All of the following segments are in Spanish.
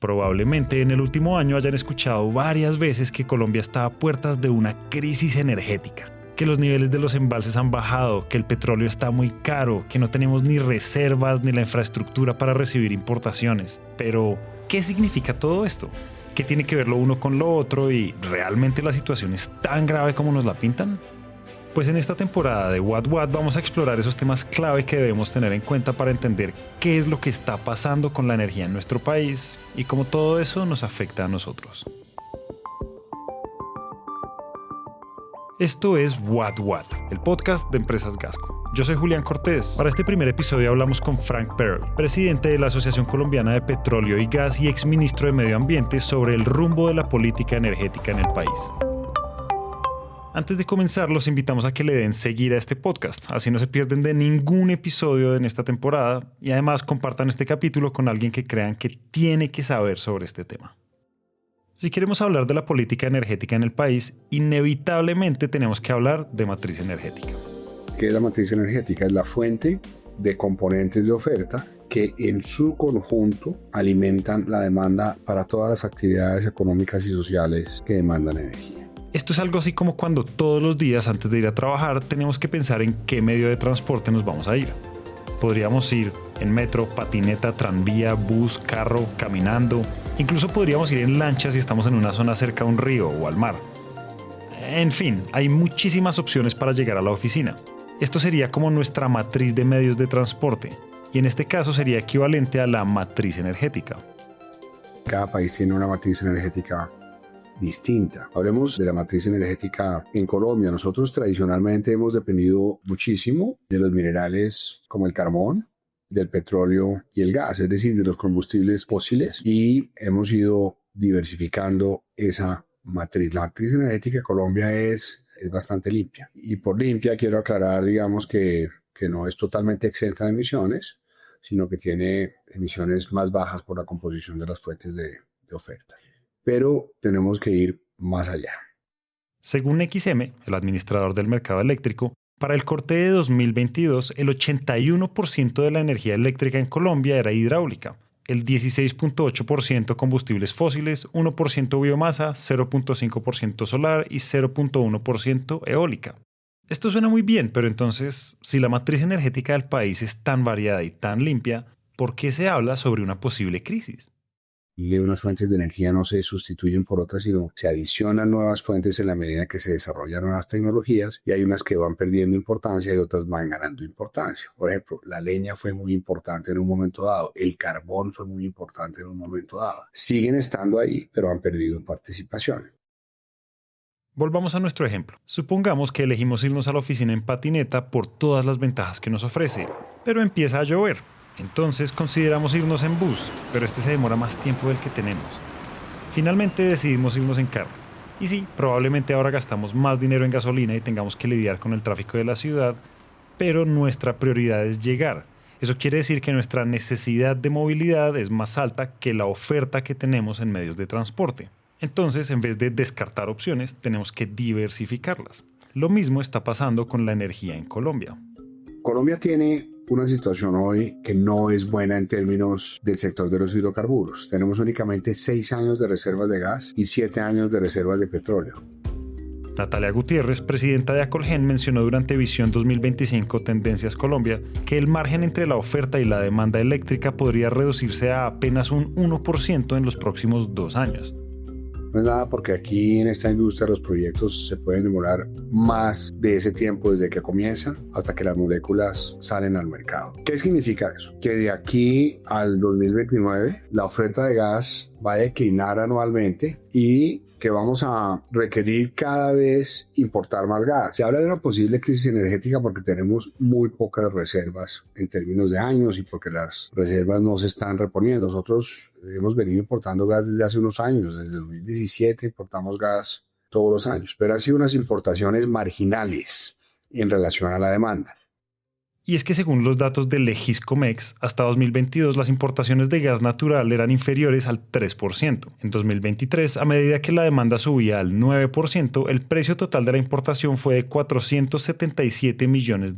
Probablemente en el último año hayan escuchado varias veces que Colombia está a puertas de una crisis energética, que los niveles de los embalses han bajado, que el petróleo está muy caro, que no tenemos ni reservas ni la infraestructura para recibir importaciones. Pero, ¿qué significa todo esto? ¿Qué tiene que ver lo uno con lo otro y realmente la situación es tan grave como nos la pintan? Pues en esta temporada de What What vamos a explorar esos temas clave que debemos tener en cuenta para entender qué es lo que está pasando con la energía en nuestro país y cómo todo eso nos afecta a nosotros. Esto es What What, el podcast de Empresas Gasco. Yo soy Julián Cortés. Para este primer episodio hablamos con Frank Pearl, presidente de la Asociación Colombiana de Petróleo y Gas y exministro de Medio Ambiente, sobre el rumbo de la política energética en el país. Antes de comenzar, los invitamos a que le den seguir a este podcast, así no se pierden de ningún episodio en esta temporada y además compartan este capítulo con alguien que crean que tiene que saber sobre este tema. Si queremos hablar de la política energética en el país, inevitablemente tenemos que hablar de matriz energética. ¿Qué es la matriz energética? Es la fuente de componentes de oferta que en su conjunto alimentan la demanda para todas las actividades económicas y sociales que demandan energía. Esto es algo así como cuando todos los días antes de ir a trabajar tenemos que pensar en qué medio de transporte nos vamos a ir. Podríamos ir en metro, patineta, tranvía, bus, carro, caminando. Incluso podríamos ir en lancha si estamos en una zona cerca a un río o al mar. En fin, hay muchísimas opciones para llegar a la oficina. Esto sería como nuestra matriz de medios de transporte y en este caso sería equivalente a la matriz energética. Cada país tiene una matriz energética distinta. Hablemos de la matriz energética en Colombia. Nosotros tradicionalmente hemos dependido muchísimo de los minerales como el carbón, del petróleo y el gas, es decir, de los combustibles fósiles, y hemos ido diversificando esa matriz. La matriz energética de Colombia es bastante limpia. Y por limpia quiero aclarar, digamos, que no es totalmente exenta de emisiones, sino que tiene emisiones más bajas por la composición de las fuentes de oferta. Pero tenemos que ir más allá. Según XM, el administrador del mercado eléctrico, para el corte de 2022, el 81% de la energía eléctrica en Colombia era hidráulica, el 16.8% combustibles fósiles, 1% biomasa, 0.5% solar y 0.1% eólica. Esto suena muy bien, pero entonces, si la matriz energética del país es tan variada y tan limpia, ¿por qué se habla sobre una posible crisis? Y unas fuentes de energía no se sustituyen por otras, sino se adicionan nuevas fuentes en la medida que se desarrollan nuevas tecnologías, y hay unas que van perdiendo importancia y otras van ganando importancia. Por ejemplo, la leña fue muy importante en un momento dado, el carbón fue muy importante en un momento dado. Siguen estando ahí, pero han perdido participación. Volvamos a nuestro ejemplo. Supongamos que elegimos irnos a la oficina en patineta por todas las ventajas que nos ofrece, pero empieza a llover. Entonces consideramos irnos en bus, pero este se demora más tiempo del que tenemos. Finalmente decidimos irnos en carro. Y sí, probablemente ahora gastamos más dinero en gasolina y tengamos que lidiar con el tráfico de la ciudad, pero nuestra prioridad es llegar. Eso quiere decir que nuestra necesidad de movilidad es más alta que la oferta que tenemos en medios de transporte. Entonces, en vez de descartar opciones, tenemos que diversificarlas. Lo mismo está pasando con la energía en Colombia. Colombia tiene una situación hoy que no es buena en términos del sector de los hidrocarburos. Tenemos únicamente 6 años de reservas de gas y 7 años de reservas de petróleo. Natalia Gutiérrez, presidenta de Acolgen, mencionó durante Visión 2025 Tendencias Colombia que el margen entre la oferta y la demanda eléctrica podría reducirse a apenas un 1% en los próximos 2 años. No es nada, porque aquí en esta industria los proyectos se pueden demorar más de ese tiempo desde que comienzan hasta que las moléculas salen al mercado. ¿Qué significa eso? Que de aquí al 2029 la oferta de gas va a declinar anualmente y que vamos a requerir cada vez importar más gas. Se habla de una posible crisis energética porque tenemos muy pocas reservas en términos de años y porque las reservas no se están reponiendo. Nosotros hemos venido importando gas desde hace unos años, desde el 2017 importamos gas todos los años, pero han sido unas importaciones marginales en relación a la demanda. Y es que según los datos del Legiscomex, hasta 2022 las importaciones de gas natural eran inferiores al 3%. En 2023, a medida que la demanda subía al 9%, el precio total de la importación fue de $477 millones.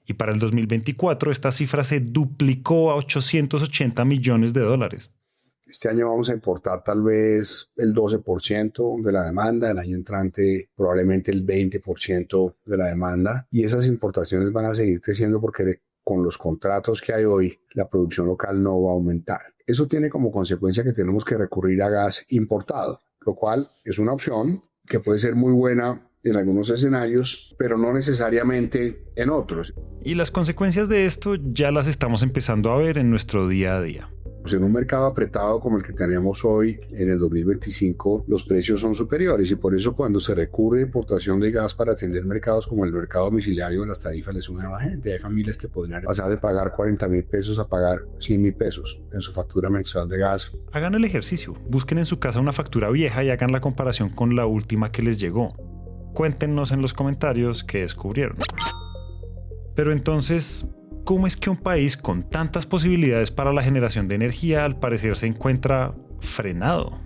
Y para el 2024 esta cifra se duplicó a $880 millones. Este año vamos a importar tal vez el 12% de la demanda, el año entrante probablemente el 20% de la demanda, y esas importaciones van a seguir creciendo porque con los contratos que hay hoy, la producción local no va a aumentar. Eso tiene como consecuencia que tenemos que recurrir a gas importado, lo cual es una opción que puede ser muy buena en algunos escenarios, pero no necesariamente en otros. Y las consecuencias de esto ya las estamos empezando a ver en nuestro día a día. Pues en un mercado apretado como el que tenemos hoy, en el 2025, los precios son superiores y por eso cuando se recurre a importación de gas para atender mercados como el mercado domiciliario, las tarifas le suben a la gente. Hay familias que podrían pasar de pagar 40,000 pesos a pagar 100,000 pesos en su factura mensual de gas. Hagan el ejercicio, busquen en su casa una factura vieja y hagan la comparación con la última que les llegó. Cuéntenos en los comentarios qué descubrieron. Pero entonces, ¿cómo es que un país con tantas posibilidades para la generación de energía al parecer se encuentra frenado?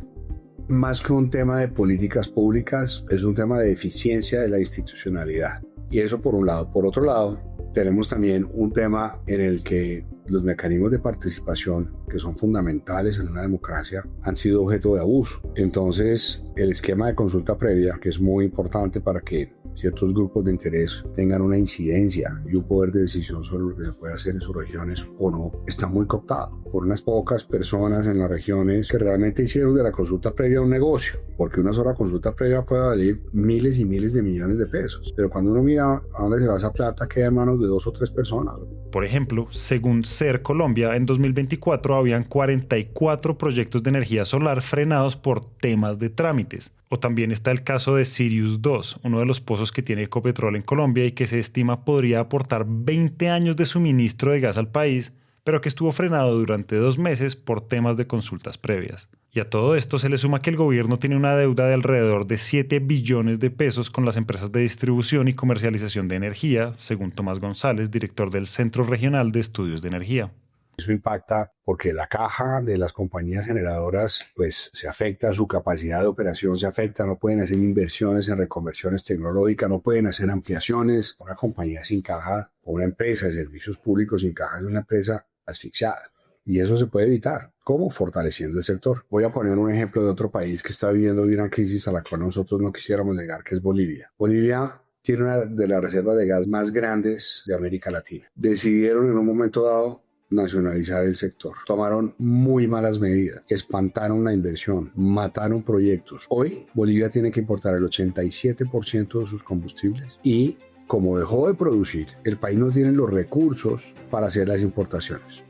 Más que un tema de políticas públicas, es un tema de eficiencia de la institucionalidad. Y eso por un lado. Por otro lado, tenemos también un tema en el que los mecanismos de participación, que son fundamentales en una democracia, han sido objeto de abuso. Entonces, el esquema de consulta previa, que es muy importante para que ciertos grupos de interés tengan una incidencia y un poder de decisión sobre lo que se puede hacer en sus regiones o no, está muy cooptado por unas pocas personas en las regiones que realmente hicieron de la consulta previa un negocio, porque una sola consulta previa puede valer miles y miles de millones de pesos, pero cuando uno mira a dónde se va esa plata, queda en manos de 2 o 3 personas. Por ejemplo, según SER Colombia, en 2024 habían 44 proyectos de energía solar frenados por temas de trámites. O también está el caso de Sirius 2, uno de los pozos que tiene Ecopetrol en Colombia y que se estima podría aportar 20 años de suministro de gas al país, pero que estuvo frenado durante 2 meses por temas de consultas previas. Y a todo esto se le suma que el gobierno tiene una deuda de alrededor de 7 billones de pesos con las empresas de distribución y comercialización de energía, según Tomás González, director del Centro Regional de Estudios de Energía. Eso impacta porque la caja de las compañías generadoras pues se afecta, su capacidad de operación se afecta, no pueden hacer inversiones en reconversiones tecnológicas, no pueden hacer ampliaciones. Una compañía sin caja o una empresa de servicios públicos sin caja es una empresa asfixiada. Y eso se puede evitar. ¿Cómo? Fortaleciendo el sector. Voy a poner un ejemplo de otro país que está viviendo una crisis a la cual nosotros no quisiéramos negar, que es Bolivia. Bolivia tiene una de las reservas de gas más grandes de América Latina. Decidieron en un momento dado nacionalizar el sector. Tomaron muy malas medidas, espantaron la inversión, mataron proyectos. Hoy Bolivia tiene que importar el 87% de sus combustibles y como dejó de producir, el país no tiene los recursos para hacer las importaciones.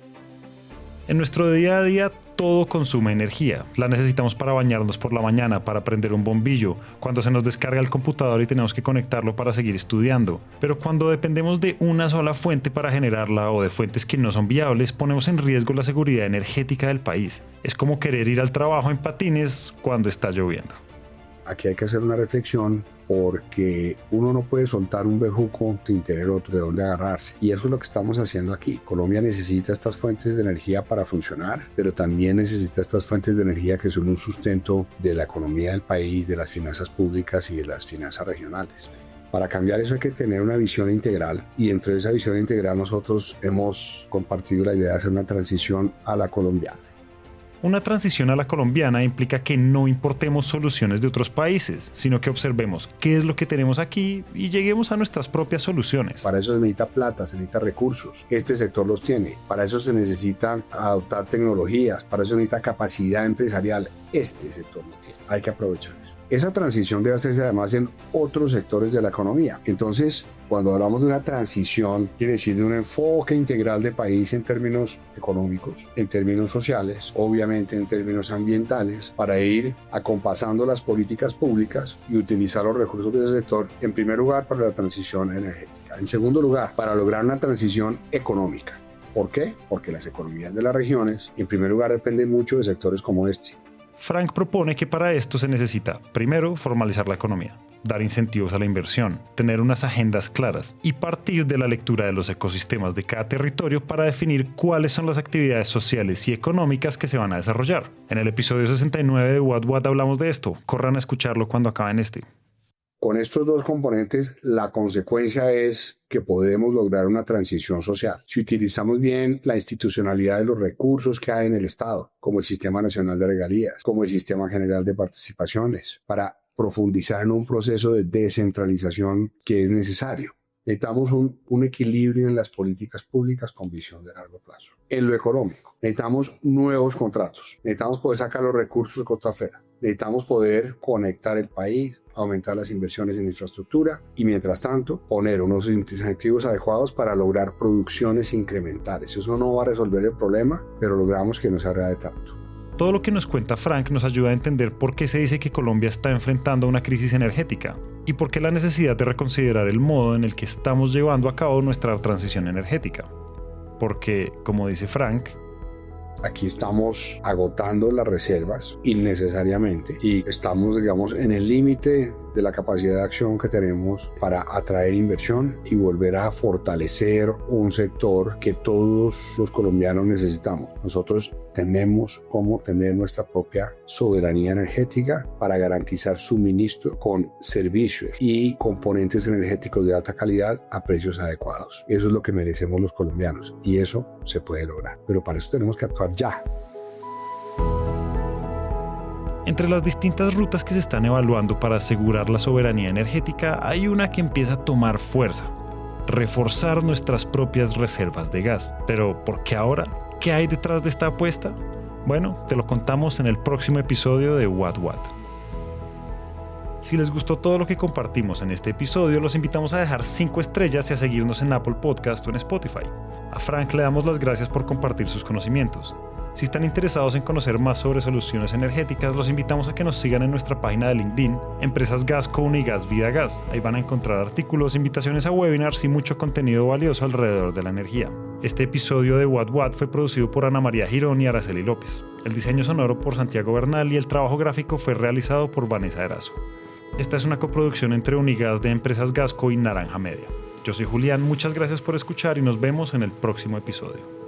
En nuestro día a día todo consume energía. La necesitamos para bañarnos por la mañana, para prender un bombillo, cuando se nos descarga el computador y tenemos que conectarlo para seguir estudiando. Pero cuando dependemos de una sola fuente para generarla o de fuentes que no son viables, ponemos en riesgo la seguridad energética del país. Es como querer ir al trabajo en patines cuando está lloviendo. Aquí hay que hacer una reflexión porque uno no puede soltar un bejuco sin tener otro de dónde agarrarse. Y eso es lo que estamos haciendo aquí. Colombia necesita estas fuentes de energía para funcionar, pero también necesita estas fuentes de energía que son un sustento de la economía del país, de las finanzas públicas y de las finanzas regionales. Para cambiar eso hay que tener una visión integral y dentro de esa visión integral nosotros hemos compartido la idea de hacer una transición a la colombiana. Una transición a la colombiana implica que no importemos soluciones de otros países, sino que observemos qué es lo que tenemos aquí y lleguemos a nuestras propias soluciones. Para eso se necesita plata, se necesita recursos. Este sector los tiene. Para eso se necesita adoptar tecnologías, para eso se necesita capacidad empresarial. Este sector lo tiene. Hay que aprovechar eso. Esa transición debe hacerse además en otros sectores de la economía. Entonces, cuando hablamos de una transición, quiere decir de un enfoque integral de país en términos económicos, en términos sociales, obviamente en términos ambientales, para ir acompasando las políticas públicas y utilizar los recursos de ese sector, en primer lugar, para la transición energética. En segundo lugar, para lograr una transición económica. ¿Por qué? Porque las economías de las regiones, en primer lugar, dependen mucho de sectores como este. Frank propone que para esto se necesita, primero, formalizar la economía, dar incentivos a la inversión, tener unas agendas claras y partir de la lectura de los ecosistemas de cada territorio para definir cuáles son las actividades sociales y económicas que se van a desarrollar. En el episodio 69 de What hablamos de esto. Corran a escucharlo cuando acaben este. Con estos dos componentes, la consecuencia es que podemos lograr una transición social. Si utilizamos bien la institucionalidad de los recursos que hay en el Estado, como el Sistema Nacional de Regalías, como el Sistema General de Participaciones, para profundizar en un proceso de descentralización que es necesario. Necesitamos un equilibrio en las políticas públicas con visión de largo plazo. En lo económico, necesitamos nuevos contratos. Necesitamos poder sacar los recursos de costa afuera. Necesitamos poder conectar el país, aumentar las inversiones en infraestructura y, mientras tanto, poner unos incentivos adecuados para lograr producciones incrementales. Eso no va a resolver el problema, pero logramos que no se haga de tanto. Todo lo que nos cuenta Frank nos ayuda a entender por qué se dice que Colombia está enfrentando una crisis energética y por qué la necesidad de reconsiderar el modo en el que estamos llevando a cabo nuestra transición energética. Porque, como dice Frank, aquí estamos agotando las reservas innecesariamente y estamos, digamos, en el límite de la capacidad de acción que tenemos para atraer inversión y volver a fortalecer un sector que todos los colombianos necesitamos. Nosotros tenemos cómo tener nuestra propia soberanía energética para garantizar suministro con servicios y componentes energéticos de alta calidad a precios adecuados. Eso es lo que merecemos los colombianos y eso se puede lograr. Pero para eso tenemos que actuar ya. Entre las distintas rutas que se están evaluando para asegurar la soberanía energética, hay una que empieza a tomar fuerza: reforzar nuestras propias reservas de gas. Pero ¿por qué ahora? ¿Qué hay detrás de esta apuesta? Bueno, te lo contamos en el próximo episodio de What What. Si les gustó todo lo que compartimos en este episodio, los invitamos a dejar 5 estrellas y a seguirnos en Apple Podcast o en Spotify. A Frank le damos las gracias por compartir sus conocimientos. Si están interesados en conocer más sobre soluciones energéticas, los invitamos a que nos sigan en nuestra página de LinkedIn, Empresas Gasco Unigas Vida Gas. Ahí van a encontrar artículos, invitaciones a webinars y mucho contenido valioso alrededor de la energía. Este episodio de What What fue producido por Ana María Girón y Araceli López. El diseño sonoro por Santiago Bernal y el trabajo gráfico fue realizado por Vanessa Erazo. Esta es una coproducción entre Unigas de Empresas Gasco y Naranja Media. Yo soy Julián, muchas gracias por escuchar y nos vemos en el próximo episodio.